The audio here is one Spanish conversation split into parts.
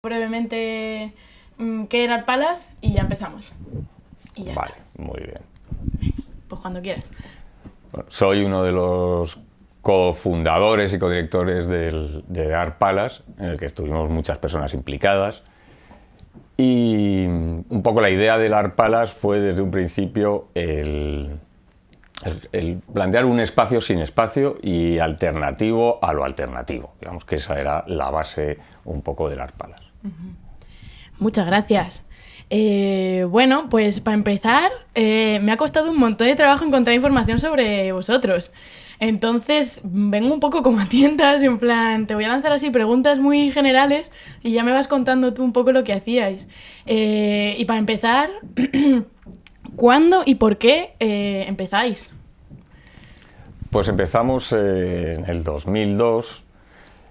Brevemente qué era Arpalas y ya empezamos. Y ya Vale, está. muy bien. Pues cuando quieras. Bueno, soy uno de los cofundadores y codirectores de Arpalas, en el que estuvimos muchas personas implicadas. Y un poco la idea del Arpalas fue desde un principio el plantear un espacio sin espacio y alternativo a lo alternativo. Digamos que esa era la base un poco del Arpalas. Muchas gracias. Bueno, pues para empezar, me ha costado un montón de trabajo encontrar información sobre vosotros. Entonces, vengo un poco como a tientas, en plan, te voy a lanzar así preguntas muy generales y ya me vas contando tú un poco lo que hacíais. Y para empezar, ¿cuándo y por qué empezáis? Pues empezamos en el 2002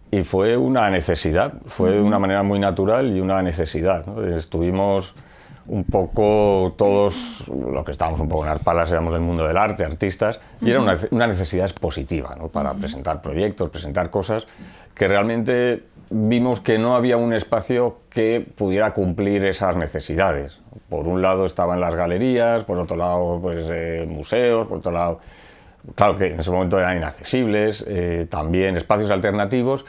y fue una necesidad, fue de una manera muy natural y una necesidad, ¿no? Estuvimos un poco todos, los que estábamos un poco en Arpalas, éramos del mundo del arte, artistas, y era una necesidad expositiva, ¿no? Para presentar proyectos, presentar cosas, que realmente vimos que no había un espacio que pudiera cumplir esas necesidades. Por un lado estaban las galerías, por otro lado pues, museos, por otro lado... Claro que en ese momento eran inaccesibles, también espacios alternativos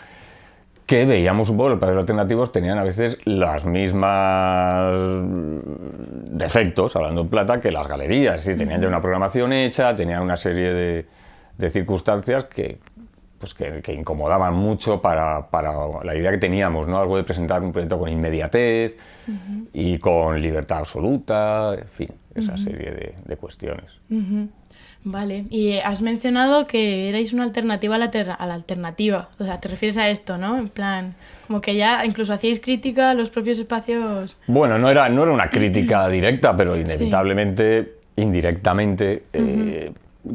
que veíamos un poco, los espacios alternativos tenían a veces las mismas defectos, hablando en plata, que las galerías. ¿Sí? Tenían ya una programación hecha, tenían una serie de circunstancias que incomodaban mucho para la idea que teníamos, ¿no? Algo de presentar un proyecto con inmediatez y con libertad absoluta, en fin, esa serie de cuestiones. Vale, y has mencionado que erais una alternativa a la alternativa, o sea, te refieres a esto, ¿no? En plan, como que ya incluso hacíais crítica a los propios espacios... Bueno, no era una crítica directa, pero inevitablemente, indirectamente,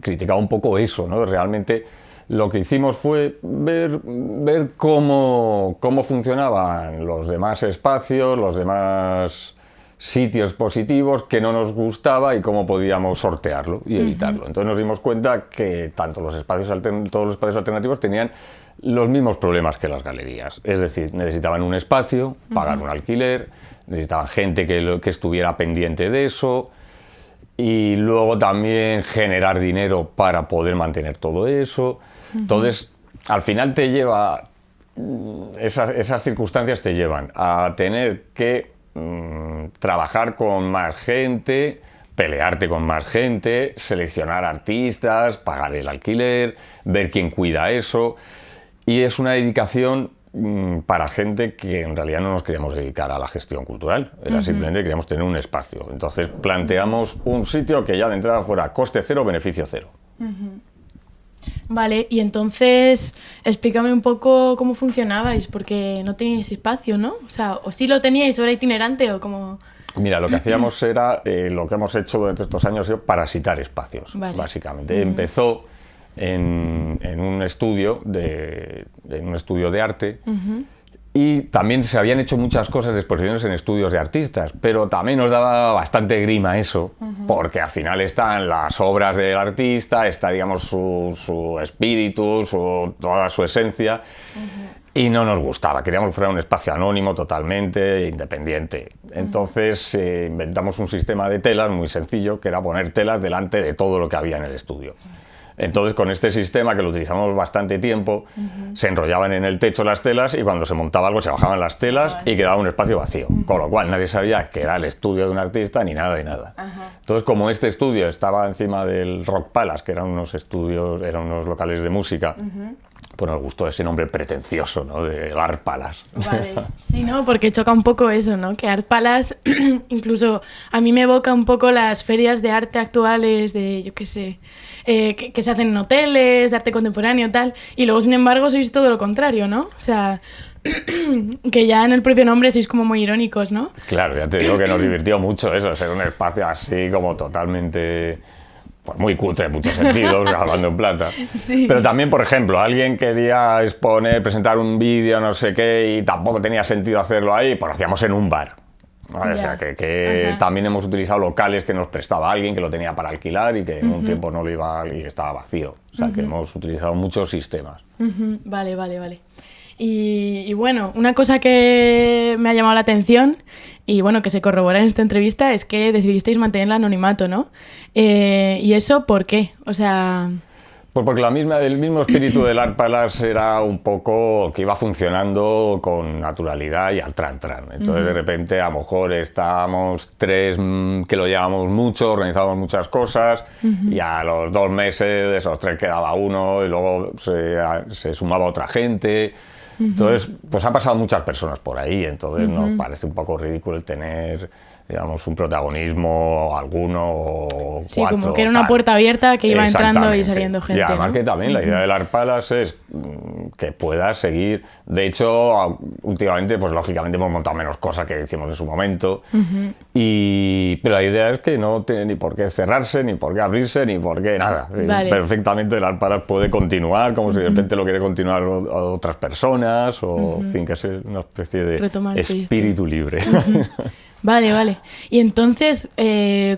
criticaba un poco eso, ¿no? Realmente lo que hicimos fue ver cómo funcionaban los demás espacios, los demás sitios positivos que no nos gustaba y cómo podíamos sortearlo y evitarlo. Entonces nos dimos cuenta que tanto todos los espacios alternativos tenían los mismos problemas que las galerías. Es decir, necesitaban un espacio, pagar un alquiler, necesitaban gente que estuviera pendiente de eso y luego también generar dinero para poder mantener todo eso. Entonces, al final te lleva... Esas circunstancias te llevan a tener que trabajar con más gente, pelearte con más gente, seleccionar artistas, pagar el alquiler, ver quién cuida eso. Y es una dedicación para gente que en realidad no nos queríamos dedicar a la gestión cultural, era simplemente queríamos tener un espacio. Entonces planteamos un sitio que ya de entrada fuera coste cero, beneficio cero. Vale, y entonces explícame un poco cómo funcionabais, porque no teníais espacio, ¿no? O sea, o sí lo teníais, o era itinerante, o como... Mira, lo que hacíamos era, lo que hemos hecho durante estos años, ha sido parasitar espacios, básicamente. Empezó en un estudio de arte, y también se habían hecho muchas cosas de exposiciones en estudios de artistas, pero también nos daba bastante grima eso, porque al final están las obras del artista, está, digamos, su espíritu, toda su esencia, y no nos gustaba. Queríamos que fuera un espacio anónimo, totalmente independiente. Entonces inventamos un sistema de telas muy sencillo, que era poner telas delante de todo lo que había en el estudio. Entonces, con este sistema, que lo utilizamos bastante tiempo, se enrollaban en el techo las telas y cuando se montaba algo se bajaban las telas y quedaba un espacio vacío. Con lo cual nadie sabía que era el estudio de un artista ni nada de nada. Entonces, como este estudio estaba encima del Rock Palace, que eran unos locales de música, pues nos gustó ese nombre pretencioso, ¿no? De Art Palace. Vale, sí, ¿no? Porque choca un poco eso, ¿no? Que Art Palace, incluso a mí me evoca un poco las ferias de arte actuales de, yo qué sé, que se hacen en hoteles, de arte contemporáneo y tal, y luego, sin embargo, sois todo lo contrario, ¿no? O sea, que ya en el propio nombre sois como muy irónicos, ¿no? Claro, ya te digo que nos divirtió mucho eso, ser un espacio así como totalmente... Pues muy cutre en muchos sentidos, hablando en plata. Sí. Pero también, por ejemplo, alguien quería presentar un vídeo, no sé qué, y tampoco tenía sentido hacerlo ahí, pues lo hacíamos en un bar. ¿Vale? O sea, que también hemos utilizado locales que nos prestaba alguien, que lo tenía para alquilar y que en un tiempo no lo iba y estaba vacío. O sea, que hemos utilizado muchos sistemas. Vale, vale, vale. Y bueno, una cosa que me ha llamado la atención y bueno, que se corrobora en esta entrevista es que decidisteis mantener el anonimato, ¿no? ¿Y eso por qué? O sea... Pues porque el mismo espíritu del Art Palace era un poco que iba funcionando con naturalidad y al tran. Entonces, de repente, a lo mejor estábamos 3 que lo llevábamos mucho, organizábamos muchas cosas, y a los 2 meses de esos 3 quedaba uno y luego se sumaba otra gente. Entonces, pues han pasado muchas personas por ahí, entonces nos parece un poco ridículo el tener, digamos, un protagonismo alguno o 4. Sí, como que era una puerta abierta que iba entrando y saliendo gente. Y además, ¿no? Que también la idea del Art Palace es que puedas seguir. De hecho, últimamente, pues lógicamente hemos montado menos cosas que hicimos en su momento. Pero la idea es que no tiene ni por qué cerrarse, ni por qué abrirse, ni por qué nada. Vale. Perfectamente el Art Palace puede continuar, como si de repente lo quiere continuar otras personas, o en fin, que es una especie de espíritu libre. Vale. Y entonces,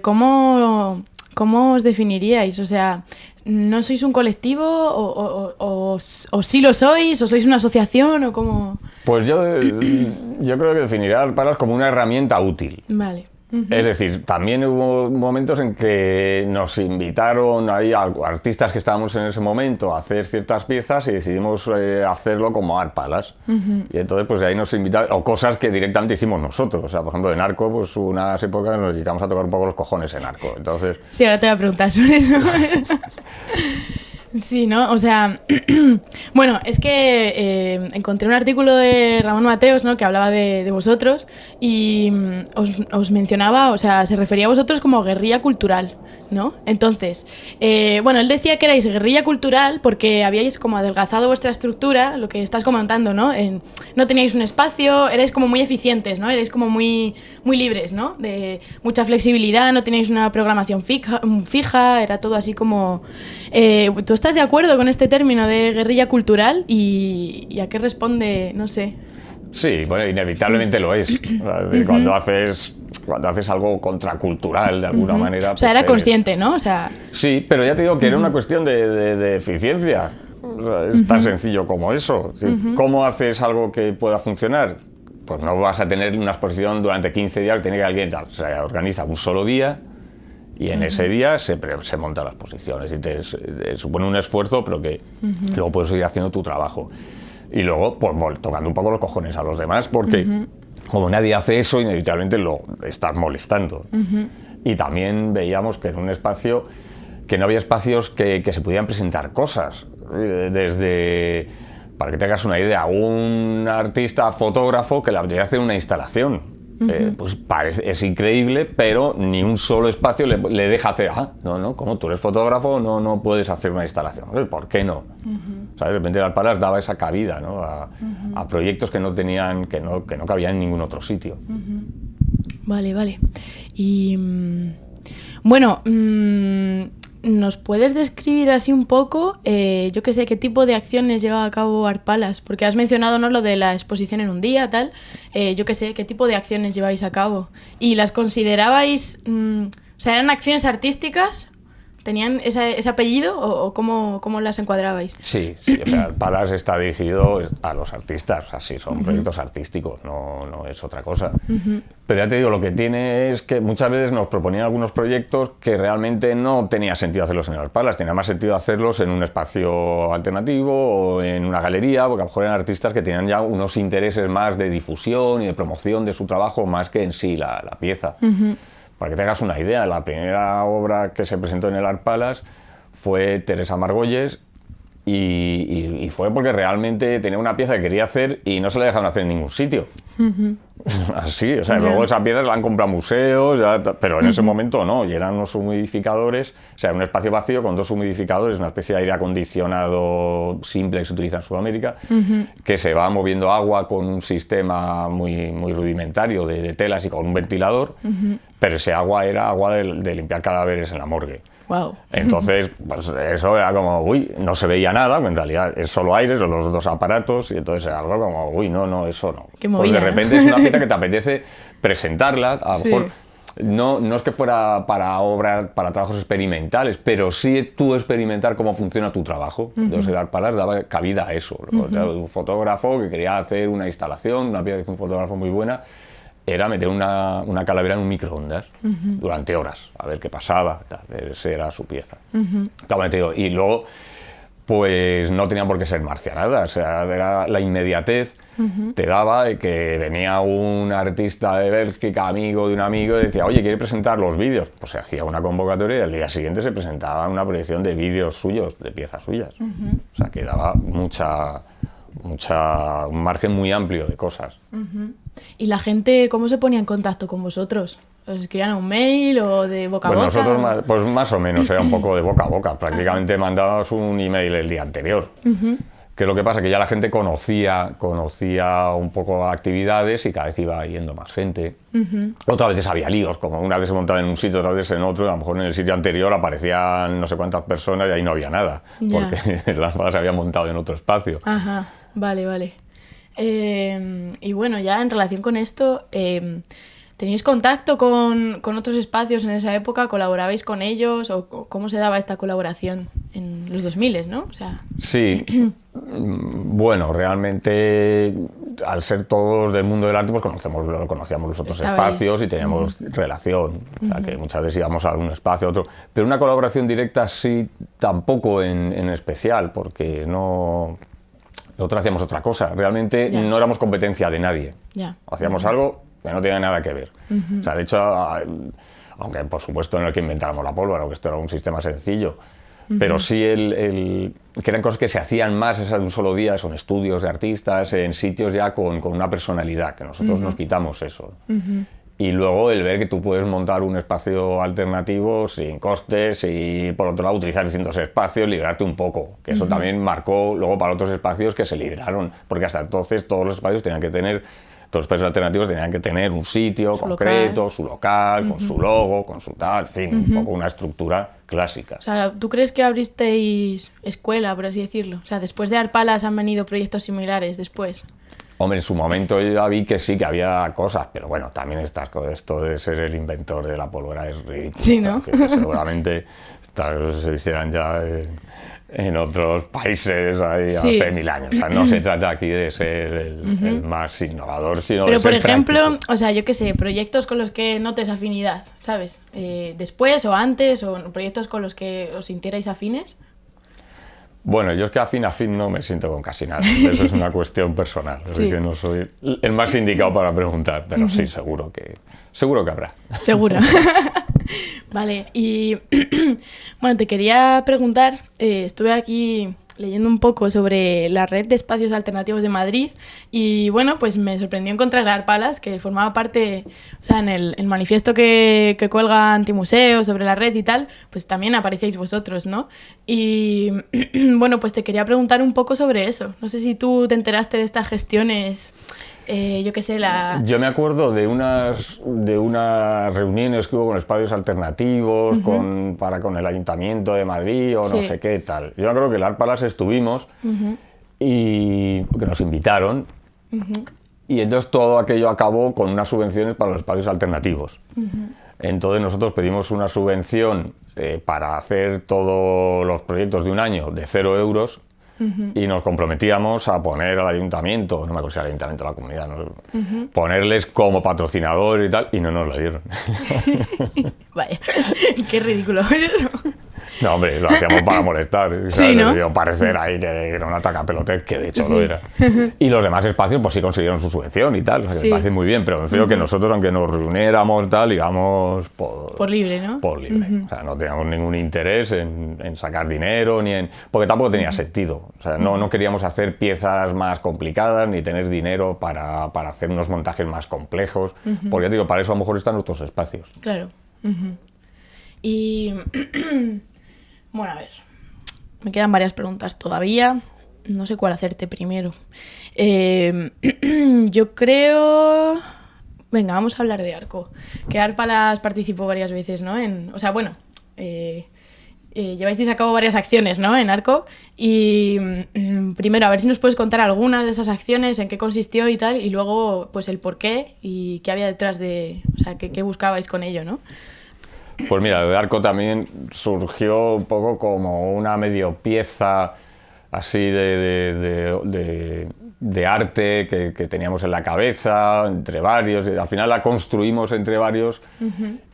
¿cómo os definiríais? O sea, ¿no sois un colectivo o sí lo sois? ¿O sois una asociación? ¿O cómo? Pues yo creo que definiría Art Palace como una herramienta útil. Vale. Es decir, también hubo momentos en que nos invitaron ahí a artistas que estábamos en ese momento a hacer ciertas piezas y decidimos hacerlo como Art Palace. Y entonces pues de ahí nos invitaron, o cosas que directamente hicimos nosotros. O sea, por ejemplo, en Arco, pues unas épocas nos dedicamos a tocar un poco los cojones en Arco. Entonces... Sí, ahora te voy a preguntar sobre eso. Sí, ¿no? O sea, bueno, es que encontré un artículo de Ramón Mateos, ¿no? Que hablaba de vosotros y os mencionaba, o sea, se refería a vosotros como guerrilla cultural, ¿no? Entonces, bueno, él decía que erais guerrilla cultural porque habíais como adelgazado vuestra estructura, lo que estás comentando, ¿no? No teníais un espacio, erais como muy eficientes, ¿no? Erais como muy libres, ¿no? De mucha flexibilidad, no teníais una programación fija, era todo así como... ¿Tú estás de acuerdo con este término de guerrilla cultural y a qué responde? No sé. Sí, bueno, inevitablemente lo es. Cuando haces algo contracultural de alguna manera... O sea, pues era consciente, ¿no? O sea... Sí, pero ya te digo que era una cuestión de eficiencia. O sea, es tan sencillo como eso. ¿Cómo haces algo que pueda funcionar? Pues no vas a tener una exposición durante 15 días que tiene que alguien... O sea, organiza un solo día y en ese día se montan las posiciones y te supone un esfuerzo, pero que luego puedes seguir haciendo tu trabajo. Y luego, pues tocando un poco los cojones a los demás, porque como nadie hace eso, inevitablemente lo estás molestando. Y también veíamos que en un espacio, que no había espacios que se pudieran presentar cosas. Desde, para que te hagas una idea, un artista fotógrafo que le apetece hacer una instalación. Pues es increíble, pero ni un solo espacio le deja hacer. No, como tú eres fotógrafo, no puedes hacer una instalación. ¿Por qué no? O sea, de repente el Art Palace daba esa cabida, ¿no? a proyectos que no cabían en ningún otro sitio. Vale. Y bueno, ¿nos puedes describir así un poco, yo qué sé, qué tipo de acciones lleva a cabo Art Palace? Porque has mencionado, ¿no?, lo de la exposición en un día, tal. Yo qué sé, ¿qué tipo de acciones lleváis a cabo? ¿Y las considerabais, o sea, eran acciones artísticas? ¿Tenían ese apellido o cómo las encuadrabais? Sí, o sea, el Palace está dirigido a los artistas, o sea, sí, son proyectos artísticos, no es otra cosa. Pero ya te digo, lo que tiene es que muchas veces nos proponían algunos proyectos que realmente no tenía sentido hacerlos en el Palace, tenía más sentido hacerlos en un espacio alternativo o en una galería, porque a lo mejor eran artistas que tenían ya unos intereses más de difusión y de promoción de su trabajo, más que en sí la pieza. Para que te hagas una idea, la primera obra que se presentó en el Art Palace fue Teresa Margolles y fue porque realmente tenía una pieza que quería hacer y no se la dejaron hacer en ningún sitio. Así, o sea, luego esa pieza la han comprado museos, pero en ese momento no, y eran unos humidificadores, o sea, un espacio vacío con 2 humidificadores, una especie de aire acondicionado simple que se utiliza en Sudamérica, que se va moviendo agua con un sistema muy rudimentario de telas y con un ventilador, pero ese agua era agua de limpiar cadáveres en la morgue. Wow. Entonces, pues eso era como, no se veía nada, en realidad es solo aire, son los 2 aparatos, y entonces era algo como, no, eso no. Qué movida, pues de repente es una pieza que te apetece presentarla, a lo mejor no es que fuera para obras, para trabajos experimentales, pero sí tú experimentar cómo funciona tu trabajo. Entonces el Art Palace daba cabida a eso. Un fotógrafo que quería hacer una instalación, una pieza que hizo un fotógrafo muy buena, era meter una calavera en un microondas durante horas, a ver qué pasaba. Esa era su pieza. Y luego, pues no tenía por qué ser marcianada, o sea, era la inmediatez. Te daba que venía un artista de Bélgica, amigo de un amigo, y decía, oye, ¿quiere presentar los vídeos? Pues se hacía una convocatoria y al día siguiente se presentaba una proyección de vídeos suyos, de piezas suyas. O sea, que daba un margen muy amplio de cosas. ¿Y la gente cómo se ponía en contacto con vosotros? ¿Os escribían un mail o de boca a boca? Nosotros, pues más o menos, era un poco de boca a boca. Prácticamente mandábamos un email el día anterior. Que es lo que pasa, que ya la gente conocía un poco actividades y cada vez iba yendo más gente. Otras veces había líos, como una vez se montaba en un sitio, otra vez en otro, a lo mejor en el sitio anterior aparecían no sé cuántas personas y ahí no había nada, porque las cosas se habían montado en otro espacio. Ajá, vale. Y bueno, ya en relación con esto, ¿teníais contacto con otros espacios en esa época? ¿Colaborabais con ellos? ¿O cómo se daba esta colaboración en los 2000, no? O sea... Sí, bueno, realmente al ser todos del mundo del arte, pues conocíamos los otros espacios y teníamos relación. O sea, que muchas veces íbamos a un espacio, a otro. Pero una colaboración directa sí, tampoco en especial, porque no... Nosotros hacíamos otra cosa. Realmente no éramos competencia de nadie. Hacíamos algo que no tenía nada que ver. O sea, de hecho, aunque por supuesto no es que inventáramos la pólvora, que esto era un sistema sencillo, pero sí que eran cosas que se hacían más esas de un solo día, son estudios de artistas en sitios ya con una personalidad, que nosotros nos quitamos eso. Y luego el ver que tú puedes montar un espacio alternativo sin costes y por otro lado utilizar distintos espacios, liberarte un poco, que eso también marcó luego para otros espacios que se liberaron, porque hasta entonces todos los espacios tenían que tener, todos los espacios alternativos tenían que tener un sitio concreto, su local, con su logo, con su tal, en fin, un poco una estructura clásica. O sea, ¿tú crees que abristeis escuela, por así decirlo? O sea, después de Art Palace han venido proyectos similares después. Hombre, en su momento ya vi que sí, que había cosas, pero bueno, también esto de ser el inventor de la pólvora es ridículo. Sí, ¿no? Que seguramente estas cosas se hicieran ya en otros países hace 1000 años. O sea, no se trata aquí de ser el más innovador, sino pero de ser por ejemplo, práctico. O sea, yo qué sé, proyectos con los que notes afinidad, ¿sabes? Después o antes, o proyectos con los que os sintierais afines. Bueno, yo es que afín no me siento con casi nada. Eso es una cuestión personal. Así que no soy el más indicado para preguntar, pero sí, seguro que habrá. Seguro. Vale, y bueno, te quería preguntar, estuve aquí leyendo un poco sobre la red de espacios alternativos de Madrid y bueno, pues me sorprendió encontrar a Art Palace, que formaba parte, o sea, en el manifiesto que cuelga Antimuseo sobre la red y tal, pues también aparecéis vosotros, ¿no? Y bueno, pues te quería preguntar un poco sobre eso. No sé si tú te enteraste de estas gestiones. Yo qué sé, Yo me acuerdo de unas reuniones que hubo con espacios alternativos, con el Ayuntamiento de Madrid o no sé qué tal. Yo creo que en el Art Palace estuvimos y que nos invitaron y entonces todo aquello acabó con unas subvenciones para los espacios alternativos. Entonces nosotros pedimos una subvención para hacer todos los proyectos de un año de 0 euros. Y nos comprometíamos a poner al ayuntamiento, no me acuerdo si era el ayuntamiento o la comunidad, ponerles como patrocinador y tal, y no nos lo dieron. Vaya, qué ridículo. No, hombre, lo hacíamos para molestar. Sí, ¿no? Debió parecer ahí que era una atacapelotez, que de hecho lo era. Y los demás espacios, pues sí consiguieron su subvención y tal, o sea, que me parece muy bien, pero me refiero que nosotros, aunque nos reuniéramos tal, digamos, por libre, ¿no? Por libre. O sea, no teníamos ningún interés en sacar dinero, porque tampoco tenía sentido. O sea, no queríamos hacer piezas más complicadas, ni tener dinero para hacer unos montajes más complejos, porque ya te digo, para eso a lo mejor están otros espacios. Claro. Y... Bueno, a ver, me quedan varias preguntas todavía, no sé cuál hacerte primero. Yo creo... Venga, vamos a hablar de Arco, que Art Palace participó varias veces, ¿no? O sea, bueno, lleváis a cabo varias acciones, ¿no? En Arco, y primero, a ver si nos puedes contar algunas de esas acciones, en qué consistió y tal, y luego, pues el por qué y qué había detrás de... O sea, ¿qué buscabais con ello, no? Pues mira, el arco también surgió un poco como una medio pieza así de arte que teníamos en la cabeza, entre varios, y al final la construimos entre varios.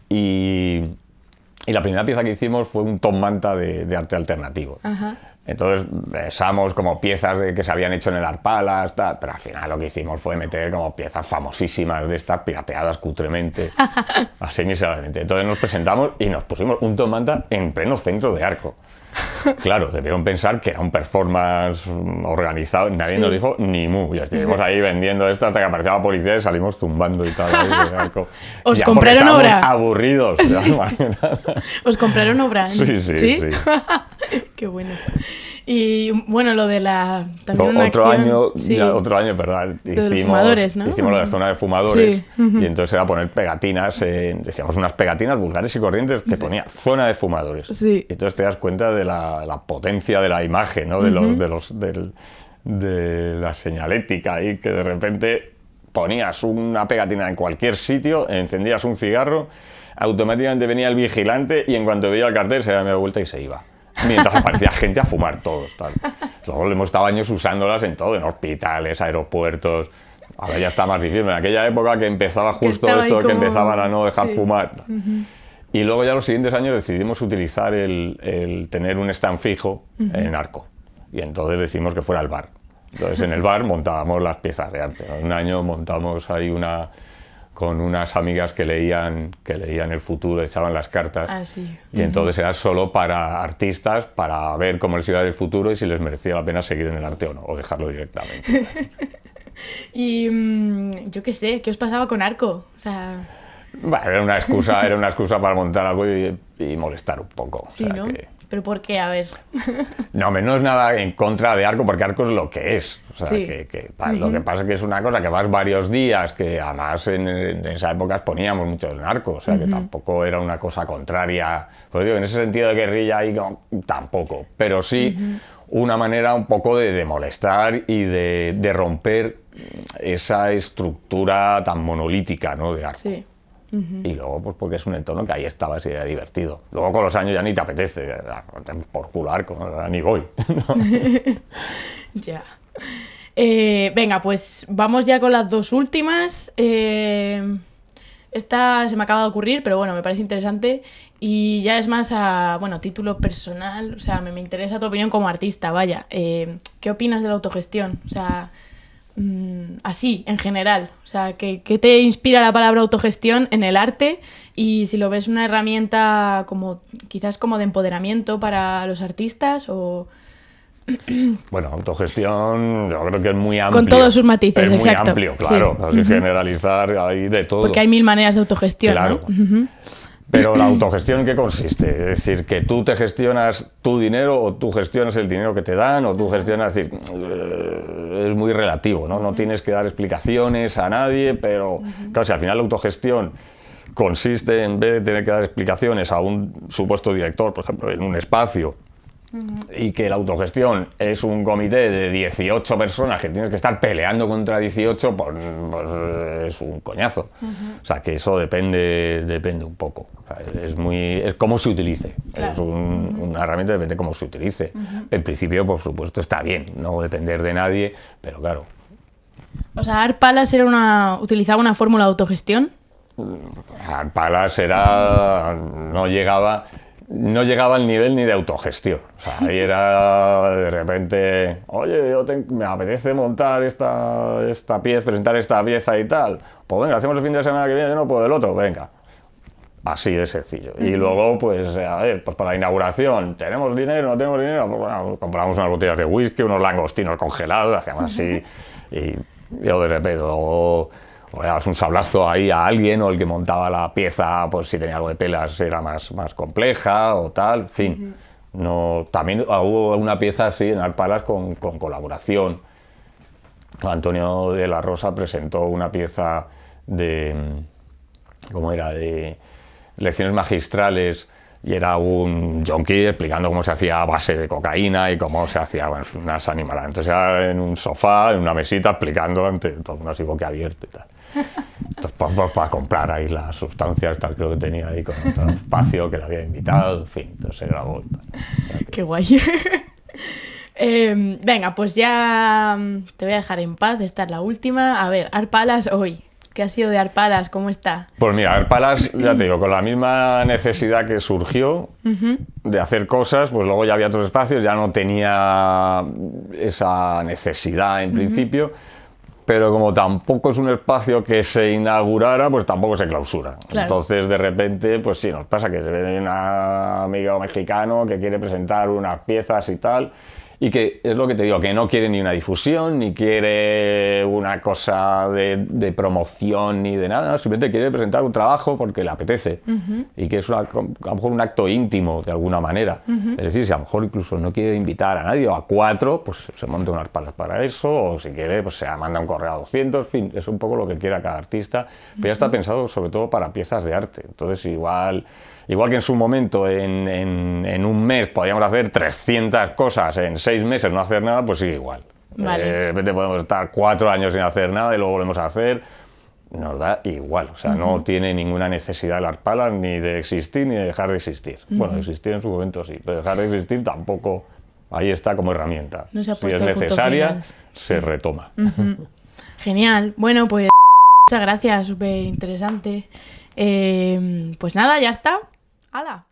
Y la primera pieza que hicimos fue un top manta de arte alternativo. Entonces pensamos como piezas que se habían hecho en el Art Palace, tal, pero al final lo que hicimos fue meter como piezas famosísimas de estas pirateadas cutremente, así miserablemente. Entonces nos presentamos y nos pusimos un top manta en pleno centro de Arco. Claro, debieron pensar que era un performance organizado, nadie nos dijo ni mu. Ya estuvimos ahí vendiendo esto hasta que aparecía la policía y salimos zumbando y tal. Ahí de Arco. ¿Os ya compraron obra? Aburridos. Sí. ¿Os compraron obra? Sí. Qué bueno. Y bueno, lo de la... También una otro acción, año, perdón, fumadores, ¿no? hicimos la zona de fumadores, sí. Y entonces era poner pegatinas, decíamos unas pegatinas vulgares y corrientes que ponía zona de fumadores. Sí. Y entonces te das cuenta de la potencia de la imagen, ¿no? De la señalética ahí, que de repente ponías una pegatina en cualquier sitio, encendías un cigarro, automáticamente venía el vigilante y en cuanto veía el cartel se daba vuelta y se iba. Mientras aparecía gente a fumar todos, tal. Luego hemos estado años usándolas en todo, en hospitales, aeropuertos. Ahora ya está más difícil. En aquella época que empezaba justo esto, que empezaban a no dejar fumar. Y luego ya los siguientes años decidimos utilizar el tener un stand fijo en Arco. Y entonces decidimos que fuera el bar. Entonces en el bar montábamos las piezas de arte. Un año montamos ahí con unas amigas que leían el futuro, echaban las cartas. Sí. Y entonces era solo para artistas, para ver cómo les iba a ir el futuro y si les merecía la pena seguir en el arte o no, o dejarlo directamente. Y yo qué sé, ¿qué os pasaba con Arco? O sea... Bueno, era una excusa para montar algo y molestar un poco. Sí, o sea, ¿no? que... ¿Pero por qué? A ver. No es nada en contra de Arco, porque Arco es lo que es. O sea, sí. Lo que pasa es que es una cosa que vas varios días, que además en esa época exponíamos mucho en Arco, o sea, que tampoco era una cosa contraria. Pues digo, en ese sentido de guerrilla ahí tampoco, pero sí una manera un poco de molestar y de romper esa estructura tan monolítica, ¿no? De Arco. Sí. Y luego, pues porque es un entorno que ahí estaba y era divertido. Luego con los años ya ni te apetece, por culo Arco, ni voy. Ya. Venga, pues vamos ya con las dos últimas. Esta se me acaba de ocurrir, pero bueno, me parece interesante. Y ya es más a, título personal. O sea, me interesa tu opinión como artista, vaya. ¿Qué opinas de la autogestión? O sea... así, en general. O sea, ¿qué te inspira la palabra autogestión en el arte? Y si lo ves una herramienta quizás como de empoderamiento para los artistas o... Bueno, autogestión yo creo que es muy amplio. Con todos sus matices, es exacto. Muy amplio, claro. Sí. Hay que generalizar ahí de todo. Porque hay mil maneras de autogestión, claro. ¿no? Pero la autogestión, ¿en qué consiste? Es decir, que tú te gestionas tu dinero o tú gestionas el dinero que te dan o tú gestionas... Es decir, es muy relativo, ¿no? No tienes que dar explicaciones a nadie, pero claro, si al final la autogestión consiste en vez de tener que dar explicaciones a un supuesto director, por ejemplo, en un espacio, y que la autogestión es un comité de 18 personas que tienes que estar peleando contra 18, pues es un coñazo. O sea, que eso depende un poco. O sea, es cómo se utilice. Claro. Es una herramienta, depende de cómo se utilice. En principio, por supuesto, está bien, no depender de nadie, pero claro. O sea, Art Palace utilizaba una fórmula de autogestión. Art Palace no llegaba al nivel ni de autogestión. O sea, ahí era de repente, oye, me apetece montar esta pieza, presentar esta pieza y tal. Pues venga, hacemos el fin de semana que viene, yo no puedo el otro, venga. Así de sencillo. Y luego, pues, a ver, pues para la inauguración, ¿tenemos dinero? ¿No tenemos dinero? Pues bueno, compramos unas botellas de whisky, unos langostinos congelados, hacíamos así. Y yo de repente, o le dabas un sablazo ahí a alguien, o el que montaba la pieza, pues si tenía algo de pelas era más compleja o tal, en fin. No, también hubo una pieza así en Art Palace con colaboración. Antonio de la Rosa presentó una pieza de lecciones magistrales y era un junkie explicando cómo se hacía a base de cocaína y cómo se hacía, bueno, unas animaladas. Entonces era en un sofá, en una mesita, explicándolo ante todo el mundo así boquiabierto y tal. Entonces, pues, para comprar ahí las sustancias, tal, creo que tenía ahí con otro espacio que le había invitado, en fin, entonces se grabó. Qué guay. Venga, pues ya te voy a dejar en paz, esta es la última. A ver, Art Palace hoy. ¿Qué ha sido de Art Palace? ¿Cómo está? Pues mira, Art Palace, ya te digo, con la misma necesidad que surgió de hacer cosas, pues luego ya había otros espacios, ya no tenía esa necesidad en principio, pero como tampoco es un espacio que se inaugurara, pues tampoco se clausura. Claro. Entonces, de repente, pues sí, nos pasa que viene un amigo mexicano que quiere presentar unas piezas y tal, y que es lo que te digo, que no quiere ni una difusión, ni quiere una cosa de promoción, ni de nada, simplemente quiere presentar un trabajo porque le apetece, y que es a lo mejor un acto íntimo, de alguna manera. Es decir, si a lo mejor incluso no quiere invitar a nadie, o a 4, pues se monta unas palas para eso, o si quiere, pues se manda un correo a 200, en fin, es un poco lo que quiera cada artista, pero ya está pensado sobre todo para piezas de arte. Entonces, igual que en su momento, en un mes podíamos hacer 300 cosas, en 6 meses no hacer nada, pues sigue igual. Vale. De repente podemos estar 4 años sin hacer nada y luego volvemos a hacer. Nos da igual, o sea, no tiene ninguna necesidad el Art Palace ni de existir ni de dejar de existir. Bueno, existir en su momento sí, pero dejar de existir tampoco, ahí está como herramienta. No se ha Si puesto es el punto necesaria, final. se retoma. Genial. Bueno, pues muchas gracias, súper interesante. Pues nada, ya está. ¡Hala!